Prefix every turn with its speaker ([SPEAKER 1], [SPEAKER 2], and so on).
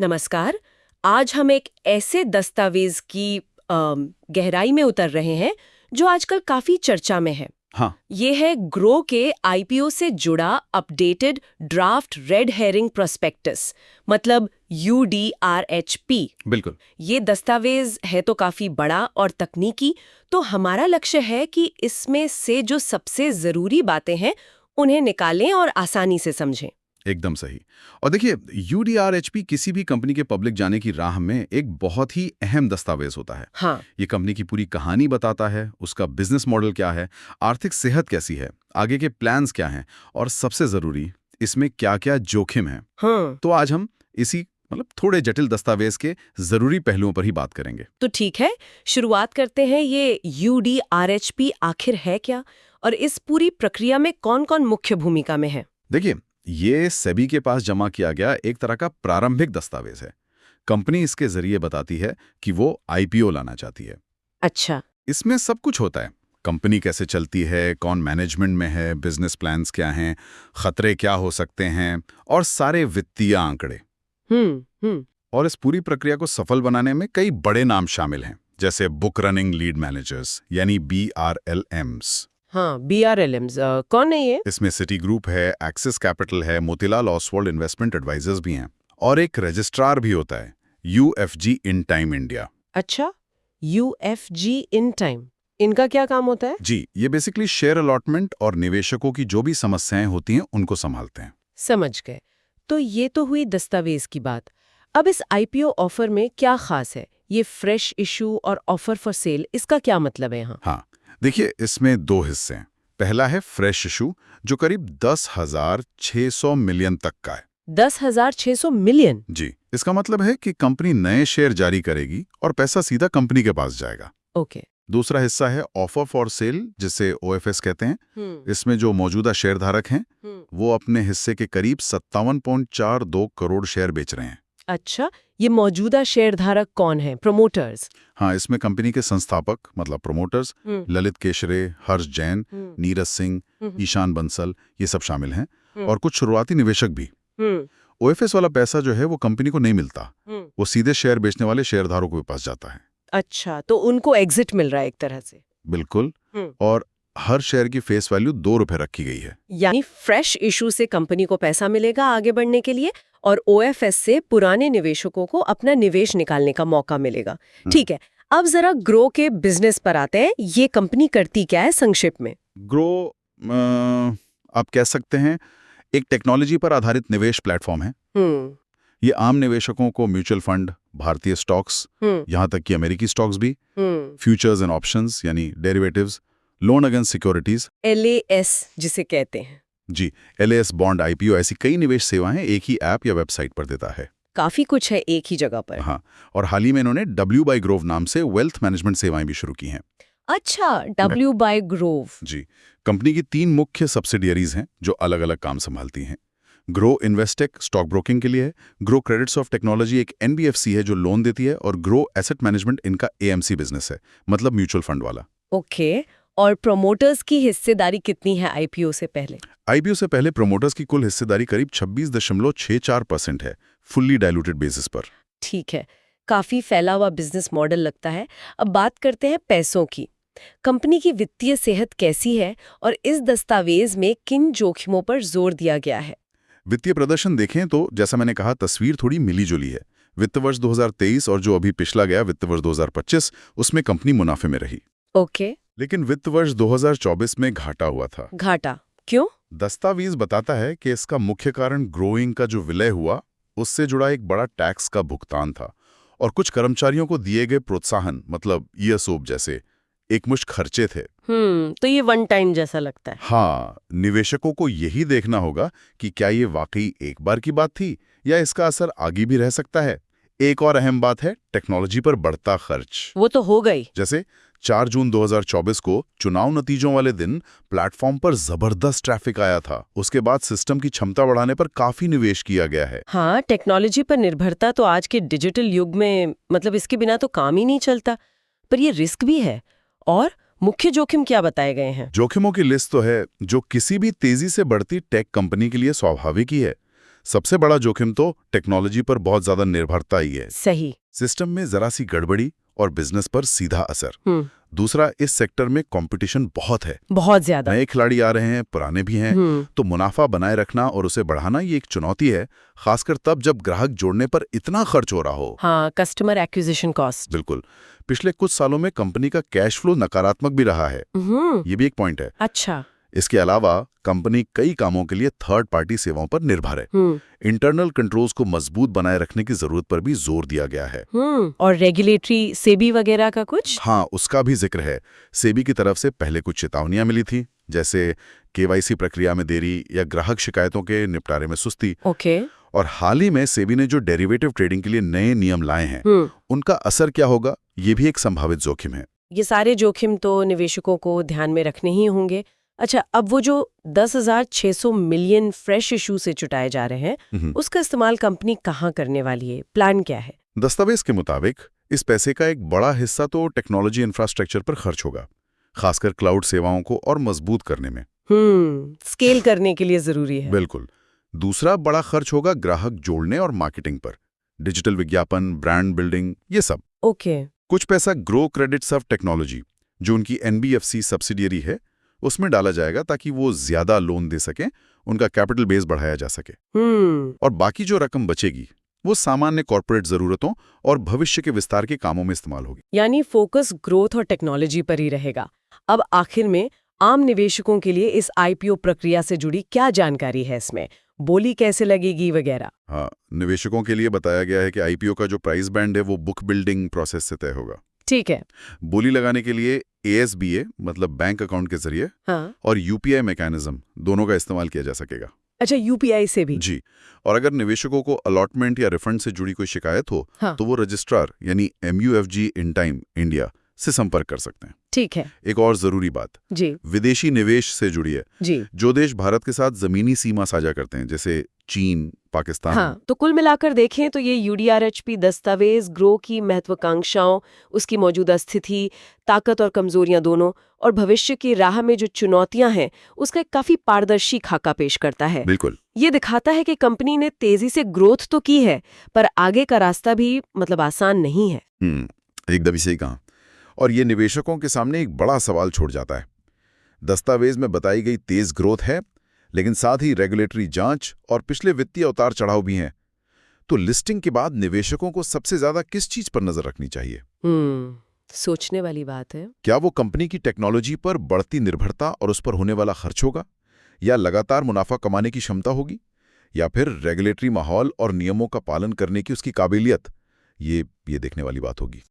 [SPEAKER 1] नमस्कार। आज हम एक ऐसे दस्तावेज की गहराई में उतर रहे हैं जो आजकल काफी चर्चा में है।
[SPEAKER 2] हाँ।
[SPEAKER 1] ये है ग्रो के आईपीओ से जुड़ा updated draft red herring prospectus, मतलब UDRHP।
[SPEAKER 2] बिल्कुल।
[SPEAKER 1] ये दस्तावेज है तो काफी बड़ा और तकनीकी, तो हमारा लक्ष्य है कि इसमें से जो सबसे जरूरी बातें हैं उन्हें निकालें और आसानी से समझें।
[SPEAKER 2] एकदम सही। और देखिए, UDRHP किसी भी कंपनी के पब्लिक जाने की राह में एक बहुत ही अहम दस्तावेज होता है।
[SPEAKER 1] हाँ।
[SPEAKER 2] ये कंपनी की पूरी कहानी बताता है, उसका बिजनेस मॉडल क्या है, आर्थिक सेहत कैसी है, आगे के प्लान्स क्या हैं और सबसे जरूरी, इसमें क्या क्या जोखिम है।
[SPEAKER 1] हाँ।
[SPEAKER 2] तो आज हम इसी थोड़े जटिल दस्तावेज के जरूरी पहलुओं पर ही बात करेंगे।
[SPEAKER 1] तो ठीक है, शुरुआत करते हैं। ये UDRHP आखिर है क्या, और इस पूरी प्रक्रिया में कौन-कौन मुख्य भूमिका में है?
[SPEAKER 2] देखिए, ये सेबी के पास जमा किया गया एक तरह का प्रारंभिक दस्तावेज है। कंपनी इसके जरिए बताती है कि वो आईपीओ लाना चाहती है।
[SPEAKER 1] अच्छा।
[SPEAKER 2] इसमें सब कुछ होता है। कंपनी कैसे चलती है, कौन मैनेजमेंट में है, बिजनेस प्लान्स क्या हैं, खतरे क्या हो सकते हैं और सारे वित्तीय आंकड़े।
[SPEAKER 1] हम्म।
[SPEAKER 2] और इस पूरी प्रक्रिया को सफल बनाने में कई बड़े नाम शामिल हैं, जैसे बुक रनिंग लीड मैनेजर्स यानी BRLMs।
[SPEAKER 1] हाँ, BRLMs कौन है ये?
[SPEAKER 2] इसमें सिटी ग्रुप है, एक्सिस कैपिटल है, मोतीलाल ओसवाल इन्वेस्टमेंट एडवाइजर्स भी हैं। और एक रजिस्ट्रार भी होता है, UFG इन टाइम इंडिया।
[SPEAKER 1] अच्छा, UFG इन टाइम, इनका क्या काम होता है?
[SPEAKER 2] जी, ये बेसिकली शेयर अलॉटमेंट और निवेशकों की जो भी समस्याएं होती हैं उनको संभालते हैं।
[SPEAKER 1] समझ गए। तो ये तो हुई दस्तावेज की बात। अब इस आईपीओ ऑफर में क्या खास है? ये फ्रेश इशू और ऑफर फॉर सेल, इसका क्या मतलब है यहाँ?
[SPEAKER 2] हाँ, देखिए, इसमें दो हिस्से हैं। पहला है फ्रेश इशू, जो करीब 10,600 मिलियन तक का है।
[SPEAKER 1] 10,600 मिलियन?
[SPEAKER 2] जी, इसका मतलब है कि कंपनी नए शेयर जारी करेगी और पैसा सीधा कंपनी के पास जाएगा।
[SPEAKER 1] ओके।
[SPEAKER 2] दूसरा हिस्सा है ऑफर फॉर सेल, जिसे OFS कहते हैं। इसमें जो मौजूदा शेयरधारक हैं वो अपने हिस्से के करीब 57.42 करोड़ शेयर बेच रहे हैं।
[SPEAKER 1] अच्छा, ये मौजूदा शेयरधारक कौन है? प्रमोटर्स?
[SPEAKER 2] हाँ, इसमें कंपनी के संस्थापक मतलब प्रोमोटर्स, ललित केशरे, हर्ष जैन, नीरज सिंह, ईशान बंसल, ये सब शामिल हैं। और कुछ शुरुआती निवेशक भी। OFS वाला पैसा जो है वो कंपनी को नहीं मिलता, वो सीधे शेयर बेचने वाले शेयरधारकों के पास जाता है।
[SPEAKER 1] अच्छा, तो उनको एग्जिट मिल रहा है एक तरह से?
[SPEAKER 2] बिल्कुल। और हर शेयर की फेस वैल्यू 2 रुपए रखी गई है।
[SPEAKER 1] यानी फ्रेश इशू से कंपनी को पैसा मिलेगा आगे बढ़ने के लिए, और OFS से पुराने निवेशकों को अपना निवेश निकालने का मौका मिलेगा। ठीक है, अब जरा ग्रो के बिजनेस पर आते हैं। ये कंपनी करती क्या है संक्षिप्त में?
[SPEAKER 2] ग्रो, आप कह सकते हैं, एक टेक्नोलॉजी पर आधारित निवेश प्लेटफॉर्म है। ये आम निवेशकों को म्यूचुअल फंड, भारतीय स्टॉक्स, यहाँ तक कि अमेरिकी स्टॉक्स भी, फ्यूचर्स एंड ऑप्शंस यानी derivatives, loan against securities,
[SPEAKER 1] LAS जिसे कहते हैं।
[SPEAKER 2] जी, LAS बॉन्ड, IPO, ऐसी कई निवेश सेवाएं एक ही ऐप या वेबसाइट पर देता है।
[SPEAKER 1] काफी कुछ है एक ही जगह पर।
[SPEAKER 2] हाँ, और हाल ही में इन्होंने W by ग्रोव नाम से वेल्थ मैनेजमेंट सेवाएं भी शुरू की हैं।
[SPEAKER 1] अच्छा, W by ग्रोव।
[SPEAKER 2] जी, कंपनी की 3 मुख्य सब्सिडियरीज हैं जो अलग अलग काम संभालती हैं। ग्रो इन्वेस्टेक स्टॉक ब्रोकिंग के लिए है, ग्रो क्रेडिट्स ऑफ टेक्नोलॉजी एक NBFC है जो लोन देती है, और ग्रो एसेट मैनेजमेंट इनका AMC बिजनेस है, मतलब म्यूचुअल फंड वाला।
[SPEAKER 1] ओके, और प्रोमोटर्स की हिस्सेदारी कितनी है आईपीओ से पहले?
[SPEAKER 2] IPO से पहले प्रोमोटर्स की कुल हिस्सेदारी करीब 26.64% है, फुल्ली डाइल्यूटेड बेसिस पर।
[SPEAKER 1] ठीक है, काफी फैला हुआ बिजनेस मॉडल लगता है। अब बात करते हैं पैसों की। कंपनी की वित्तीय सेहत कैसी है, और इस दस्तावेज में किन जोखिमों पर जोर दिया गया है?
[SPEAKER 2] वित्तीय प्रदर्शन देखें तो जैसा मैंने कहा, तस्वीर थोड़ी मिली-जुली है। वित्त वर्ष 2023 और जो अभी पिछला गया वित्त वर्ष 2025, उसमें कंपनी मुनाफे में रही।
[SPEAKER 1] ओके।
[SPEAKER 2] लेकिन वित्त वर्ष 2024 में घाटा हुआ था।
[SPEAKER 1] घाटा क्यों?
[SPEAKER 2] दस्तावेज बताता है कि इसका मुख्य कारण ग्रोइंग का जो विलय हुआ, उससे जुड़ा एक बड़ा टैक्स का भुगतान था, और कुछ कर्मचारियों को दिए गए प्रोत्साहन, मतलब ESOP जैसे एकमुश्त खर्चे थे।
[SPEAKER 1] तो ये वन टाइम जैसा लगता है।
[SPEAKER 2] हाँ, निवेशकों को यही देखना होगा कि क्या ये वाकई एक बार की बात थी या इसका असर आगे भी रह सकता है। एक और अहम बात है टेक्नोलॉजी पर बढ़ता खर्च।
[SPEAKER 1] वो तो हो गई।
[SPEAKER 2] जैसे 4 जून 2024 को चुनाव नतीजों वाले दिन प्लेटफॉर्म पर जबरदस्त ट्रैफिक आया था। उसके बाद सिस्टम की क्षमता बढ़ाने पर काफी निवेश किया गया है।
[SPEAKER 1] हाँ, टेक्नोलॉजी पर निर्भरता तो आज के डिजिटल युग में, मतलब इसके बिना तो काम ही नहीं चलता। पर ये रिस्क भी है। और मुख्य जोखिम क्या बताए गए हैं?
[SPEAKER 2] जोखिमों की लिस्ट तो है जो किसी भी तेजी से बढ़ती टेक कंपनी के लिए स्वाभाविक ही है। सबसे बड़ा जोखिम तो टेक्नोलॉजी पर बहुत ज्यादा निर्भरता ही है।
[SPEAKER 1] सही।
[SPEAKER 2] सिस्टम में जरा सी गड़बड़ी और बिजनेस पर सीधा असर। दूसरा, इस सेक्टर में कंपटीशन बहुत है,
[SPEAKER 1] बहुत ज्यादा।
[SPEAKER 2] नए खिलाड़ी आ रहे हैं, पुराने भी हैं, तो मुनाफा बनाए रखना और उसे बढ़ाना ये एक चुनौती है, खासकर तब जब ग्राहक जोड़ने पर इतना खर्च हो रहा हो।
[SPEAKER 1] हाँ, कस्टमर एक्विजिशन कॉस्ट।
[SPEAKER 2] बिल्कुल। पिछले कुछ सालों में कंपनी का कैश फ्लो नकारात्मक भी रहा है, ये भी एक पॉइंट है।
[SPEAKER 1] अच्छा।
[SPEAKER 2] इसके अलावा कंपनी कई कामों के लिए थर्ड पार्टी सेवाओं पर निर्भर है। इंटरनल कंट्रोल्स को मजबूत बनाए रखने की जरूरत पर भी जोर दिया गया है।
[SPEAKER 1] और रेगुलेटरी सेबी वगैरह का कुछ?
[SPEAKER 2] हाँ, उसका भी जिक्र है। सेबी की तरफ से पहले कुछ चेतावनियां मिली थी, जैसे केवाईसी प्रक्रिया में देरी या ग्राहक शिकायतों के निपटारे में सुस्ती।
[SPEAKER 1] ओके।
[SPEAKER 2] और हाल ही में सेबी ने जो डेरिवेटिव ट्रेडिंग के लिए नए नियम लाए हैं, उनका असर क्या होगा, ये भी एक संभावित जोखिम है।
[SPEAKER 1] ये सारे जोखिम तो निवेशकों को ध्यान में रखने ही होंगे। अच्छा, अब वो जो 10,600 मिलियन फ्रेश इशू से जुटाए जा रहे हैं, उसका इस्तेमाल कंपनी कहाँ करने वाली है? प्लान क्या है?
[SPEAKER 2] दस्तावेज के मुताबिक इस पैसे का एक बड़ा हिस्सा तो टेक्नोलॉजी इंफ्रास्ट्रक्चर पर खर्च होगा, खासकर क्लाउड सेवाओं को और मजबूत करने में।
[SPEAKER 1] स्केल करने के लिए जरूरी है।
[SPEAKER 2] बिल्कुल। दूसरा बड़ा खर्च होगा ग्राहक जोड़ने और मार्केटिंग पर, डिजिटल विज्ञापन, ब्रांड बिल्डिंग, ये सब।
[SPEAKER 1] ओके।
[SPEAKER 2] कुछ पैसा ग्रो क्रेडिट सर्व टेक्नोलॉजी, जो उनकी NBFC सब्सिडियरी है, उसमें डाला जाएगा ताकि वो ज्यादा लोन दे सकें, उनका कैपिटल बेस बढ़ाया जा सके। और बाकी जो रकम बचेगी वो सामान्य कॉर्पोरेट जरूरतों और भविष्य के विस्तार के कामों में इस्तेमाल होगी।
[SPEAKER 1] यानी फोकस ग्रोथ और टेक्नोलॉजी पर ही रहेगा। अब आखिर में आम निवेशकों के लिए इस IPO प्रक्रिया से जुड़ी क्या जानकारी है? इसमें बोली कैसे लगेगी वगैरह?
[SPEAKER 2] हाँ, निवेशकों के लिए बताया गया है कि IPO का जो प्राइस बैंड है वो बुक बिल्डिंग प्रोसेस से तय होगा।
[SPEAKER 1] ठीक है।
[SPEAKER 2] बोली लगाने के लिए ASBA मतलब बैंक अकाउंट के जरिए,
[SPEAKER 1] हाँ।
[SPEAKER 2] और UPI मैकेनिज्म, दोनों का इस्तेमाल किया जा सकेगा।
[SPEAKER 1] अच्छा, UPI से भी?
[SPEAKER 2] जी। और अगर निवेशकों को अलॉटमेंट या रिफंड से जुड़ी कोई शिकायत हो,
[SPEAKER 1] हाँ।
[SPEAKER 2] तो वो रजिस्ट्रार यानी MUFG इन टाइम इंडिया से संपर्क कर सकते हैं।
[SPEAKER 1] ठीक है।
[SPEAKER 2] एक और जरूरी बात
[SPEAKER 1] जी,
[SPEAKER 2] विदेशी निवेश से जुड़ी है।
[SPEAKER 1] जी।
[SPEAKER 2] जो देश भारत के साथ जमीनी सीमा साझा करते हैं, जैसे चीन, पाकिस्तान।
[SPEAKER 1] हाँ, तो कुल मिलाकर देखें तो ये UDRHP दस्तावेज ग्रो की महत्वाकांक्षाओं, उसकी मौजूदा स्थिति, ताकत और कमजोरियां दोनों, और भविष्य की राह में जो चुनौतियां हैं, उसका एक काफी पारदर्शी खाका पेश करता है।
[SPEAKER 2] बिल्कुल।
[SPEAKER 1] ये दिखाता है कि कंपनी ने तेजी से ग्रोथ तो की है, पर आगे का रास्ता भी आसान नहीं है।
[SPEAKER 2] एकदम सही कहा। और ये निवेशकों के सामने एक बड़ा सवाल छोड़ जाता है। दस्तावेज में बताई गई तेज ग्रोथ है, लेकिन साथ ही रेगुलेटरी जांच और पिछले वित्तीय उतार चढ़ाव भी हैं। तो लिस्टिंग के बाद निवेशकों को सबसे ज्यादा किस चीज पर नजर रखनी चाहिए?
[SPEAKER 1] सोचने वाली बात है।
[SPEAKER 2] क्या वो कंपनी की टेक्नोलॉजी पर बढ़ती निर्भरता और उस पर होने वाला खर्च होगा, या लगातार मुनाफा कमाने की क्षमता होगी, या फिर रेगुलेटरी माहौल और नियमों का पालन करने की उसकी काबिलियत? ये देखने वाली बात होगी।